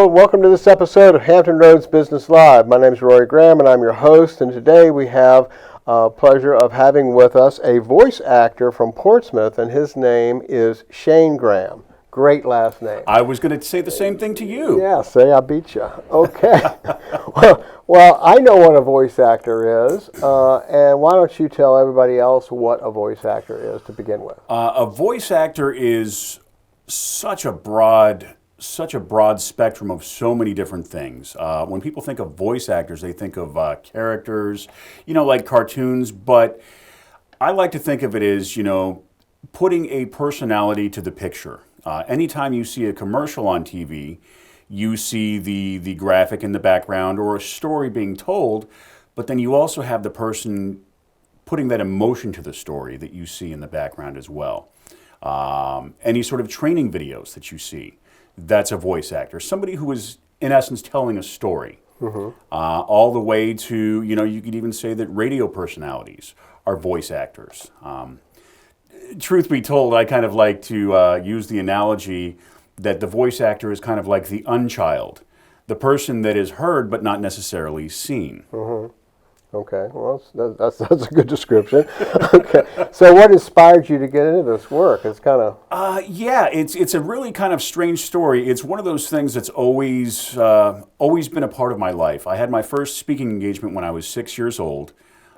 Hello, welcome to this episode of Hampton Roads Business Live. My name is Rory Graham and I'm your host, and today we have pleasure of having with us a voice actor from Portsmouth, and his name is Shane Graham. Great last name. I was going to say the same thing to you. Yeah, say I beat you. Okay. well, I know what a voice actor is, and why don't you tell everybody else what a voice actor is to begin with? A voice actor is such a broad spectrum of so many different things. When people think of voice actors, they think of characters, like cartoons, but I like to think of it as, putting a personality to the picture. Anytime you see a commercial on TV, you see the graphic in the background or a story being told, but then you also have the person putting that emotion to the story that you see in the background as well. Any sort of training videos that you see, that's a voice actor. Somebody who is, in essence, telling a story. All the way to, you could even say that radio personalities are voice actors. Truth be told, I kind of like to use the analogy that the voice actor is kind of like the unchild, the person that is heard but not necessarily seen. Okay, well, that's a good description. Okay, so what inspired you to get into this work? It's kind of... it's a really kind of strange story. It's one of those things that's always been a part of my life. I had my first speaking engagement when I was 6 years old,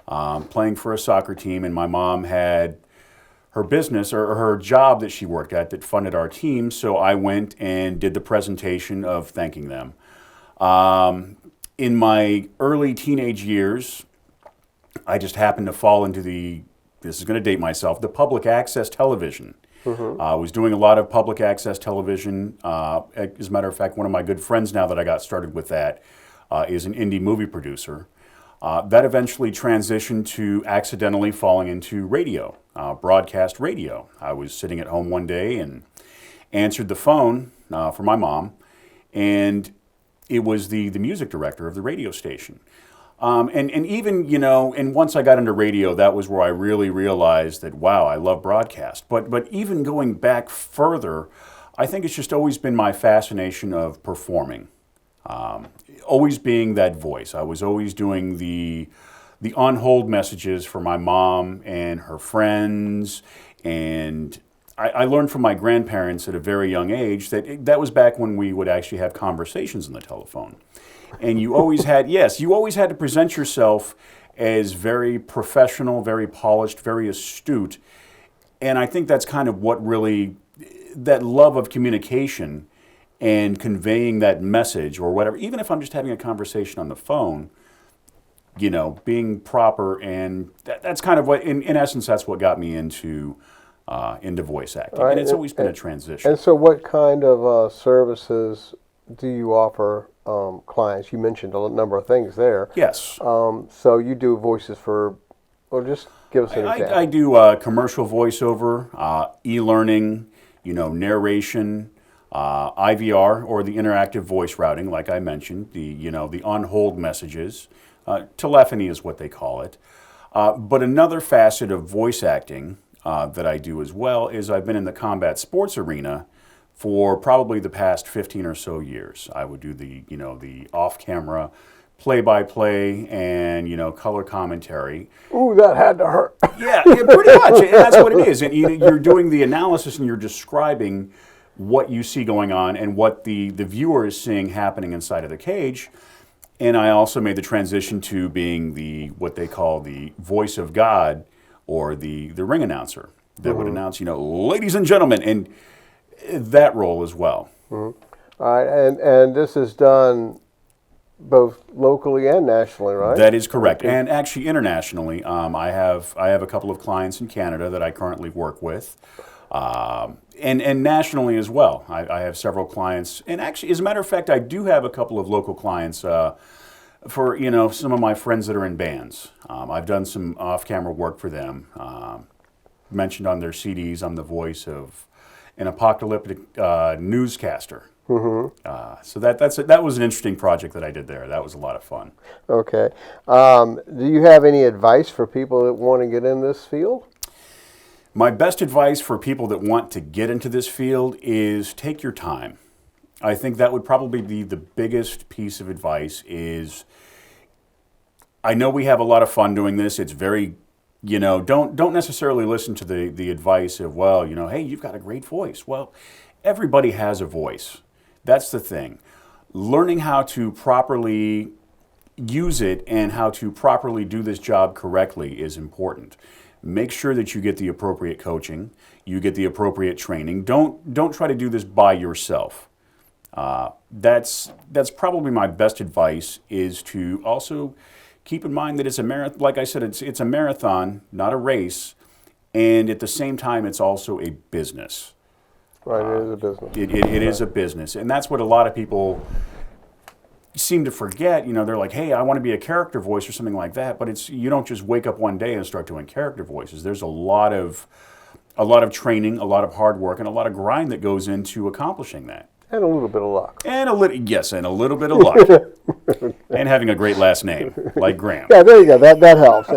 playing for a soccer team, and my mom had her business or her job that she worked at that funded our team, so I went and did the presentation of thanking them. In my early teenage years, I just happened to fall into this is going to date myself, the public access television. I was doing a lot of public access television. As a matter of fact, one of my good friends now that I got started with that is an indie movie producer. That eventually transitioned to accidentally falling into radio, broadcast radio. I was sitting at home one day and answered the phone for my mom, and it was the music director of the radio station. And even, and once I got into radio, that was where I really realized that, wow, I love broadcast. But even going back further, I think it's just always been my fascination of performing. Always being that voice. I was always doing the on-hold messages for my mom and her friends, and I learned from my grandparents at a very young age that was back when we would actually have conversations on the telephone. And you always had, you always had to present yourself as very professional, very polished, very astute. And I think that's kind of what really, that love of communication and conveying that message or whatever, even if I'm just having a conversation on the phone, being proper, and that's kind of what, in essence, that's what got me into voice acting. Right. And it's always been a transition. And so what kind of services do you offer clients? You mentioned a number of things there. Yes. So you do voices for, or just give us an example. I do commercial voiceover, e-learning, narration, IVR, or the interactive voice routing, like I mentioned, the on-hold messages. Telephony is what they call it. But another facet of voice acting that I do as well is I've been in the combat sports arena for probably the past 15 or so years. I would do the off-camera play-by-play and, color commentary. Ooh, that had to hurt. Yeah, pretty much, and that's what it is. And you're doing the analysis and you're describing what you see going on and what the viewer is seeing happening inside of the cage. And I also made the transition to being what they call the voice of God, or the ring announcer that would announce, ladies and gentlemen, and that role as well. All right, and this is done both locally and nationally, right? That is correct, and actually internationally. I have a couple of clients in Canada that I currently work with. And nationally as well. I have several clients, and actually, as a matter of fact, I do have a couple of local clients for some of my friends that are in bands. I've done some off-camera work for them. Mentioned on their CDs, I'm the voice of an apocalyptic newscaster. So that was an interesting project that I did there. That was a lot of fun. Okay. Do you have any advice for people that want to get in this field? My best advice for people that want to get into this field is take your time. I think that would probably be the biggest piece of advice is, I know we have a lot of fun doing this. It's very, don't necessarily listen to the advice of, well, hey, you've got a great voice. Well, everybody has a voice. That's the thing. Learning how to properly use it and how to properly do this job correctly is important. Make sure that you get the appropriate coaching, you get the appropriate training. Don't try to do this by yourself. That's probably my best advice, is to also keep in mind that it's a marathon. Like I said, it's a marathon, not a race, and at the same time, it's also a business. Right, it is a business. It is a business, and that's what a lot of people seem to forget. They're like, hey, I want to be a character voice or something like that, but you don't just wake up one day and start doing character voices. There's a lot of training, a lot of hard work, and a lot of grind that goes into accomplishing that. And a little bit of luck. And a little bit of luck. And having a great last name, like Graham. Yeah, there you go. That helps.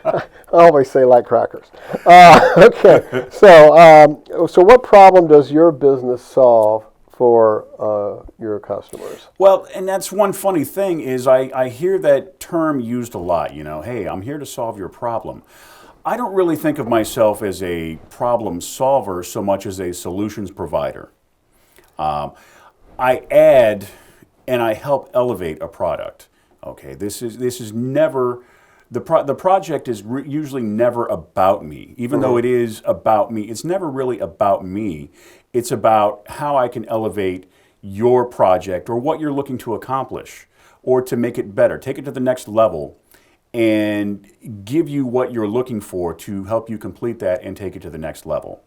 I always say like crackers. Okay, so what problem does your business solve for your customers? Well, and that's one funny thing is I hear that term used a lot. Hey, I'm here to solve your problem. I don't really think of myself as a problem solver so much as a solutions provider. I add and I help elevate a product. Okay, this is never the project is usually never about me. Even though it is about me, it's never really about me. It's about how I can elevate your project or what you're looking to accomplish, or to make it better, take it to the next level, and give you what you're looking for to help you complete that and take it to the next level.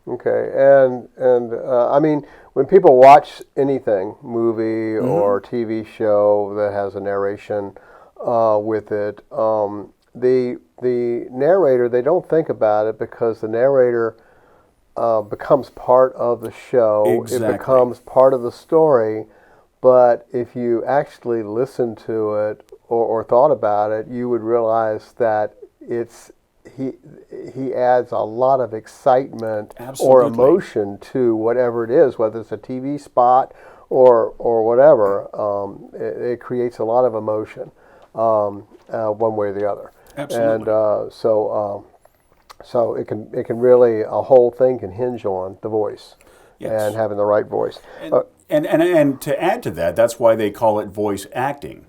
Okay, and I mean, when people watch anything, movie or TV show that has a narration with it, the narrator, they don't think about it because the narrator becomes part of the show. Exactly. It becomes part of the story. But if you actually listened to it or thought about it, you would realize that he adds a lot of excitement or emotion to whatever it is, whether it's a TV spot or whatever. It creates a lot of emotion one way or the other. Absolutely. And so it can really, a whole thing can hinge on the voice. Yes. And having the right voice. And to add to that, that's why they call it voice acting.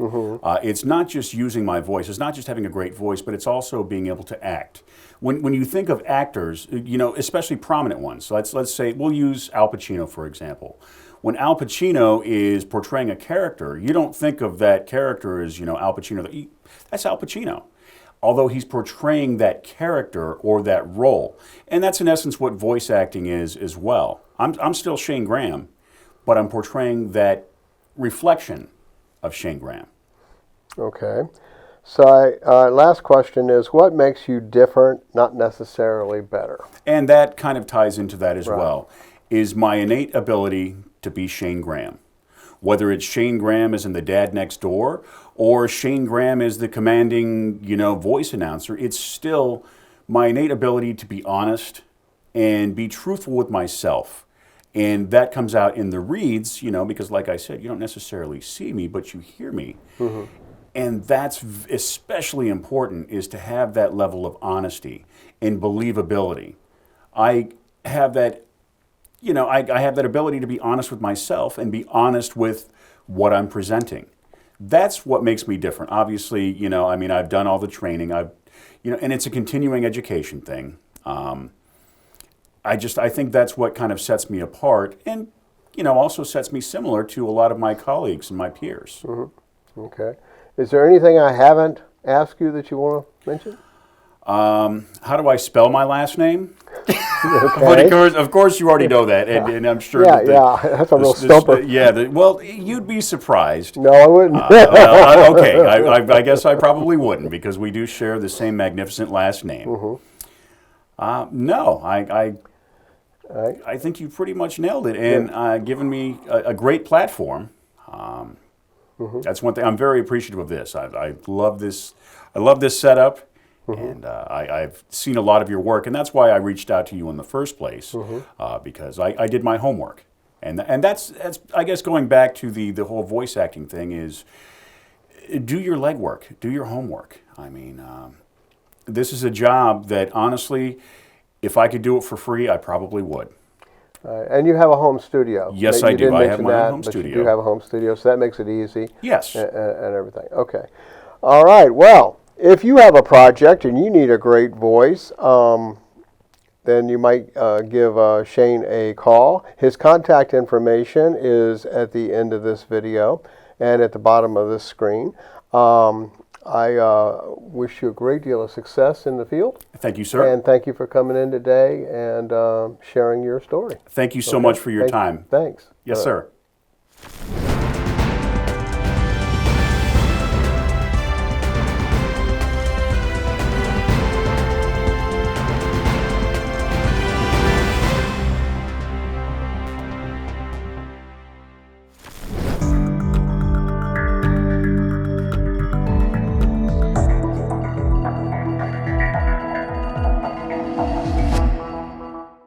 It's not just using my voice. It's not just having a great voice, but it's also being able to act. When you think of actors, especially prominent ones, so let's say, we'll use Al Pacino, for example. When Al Pacino is portraying a character, you don't think of that character as, Al Pacino. That's Al Pacino. Although he's portraying that character or that role. And that's in essence what voice acting is as well. I'm still Shane Graham, but I'm portraying that reflection of Shane Graham. Okay. So last question is, what makes you different, not necessarily better? And that kind of ties into that as well, is my innate ability to be Shane Graham. Whether it's Shane Graham as in the dad next door, or Shane Graham as the commanding, voice announcer, it's still my innate ability to be honest and be truthful with myself. And that comes out in the reads, because like I said, you don't necessarily see me, but you hear me. And that's especially important, is to have that level of honesty and believability. I have that, I have that ability to be honest with myself and be honest with what I'm presenting. That's what makes me different. Obviously, I've done all the training. And it's a continuing education thing. I think that's what kind of sets me apart, and also sets me similar to a lot of my colleagues and my peers. Okay. Is there anything I haven't asked you that you want to mention? How do I spell my last name? Okay. But of course, you already know that, and I'm sure. That's a real stumper. Well, you'd be surprised. No, I wouldn't. Okay, I guess I probably wouldn't, because we do share the same magnificent last name. No, I think you pretty much nailed it, and given me a great platform. That's one thing. I'm very appreciative of this. I love this. I love this setup. And I've seen a lot of your work, and that's why I reached out to you in the first place, because I did my homework. And that's I guess going back to the whole voice acting thing is do your legwork, do your homework. I mean, this is a job that honestly, if I could do it for free, I probably would. And you have a home studio. Yes, You I do. didn't I have mention my that, home but studio. you do have a home studio, so that makes it easy. Yes. And everything. Okay. All right. Well, if you have a project and you need a great voice, then you might give Shane a call. His contact information is at the end of this video and at the bottom of this screen. I wish you a great deal of success in the field. Thank you, sir. And thank you for coming in today and sharing your story. Thank you so much for your time. Thanks. Yes, sir.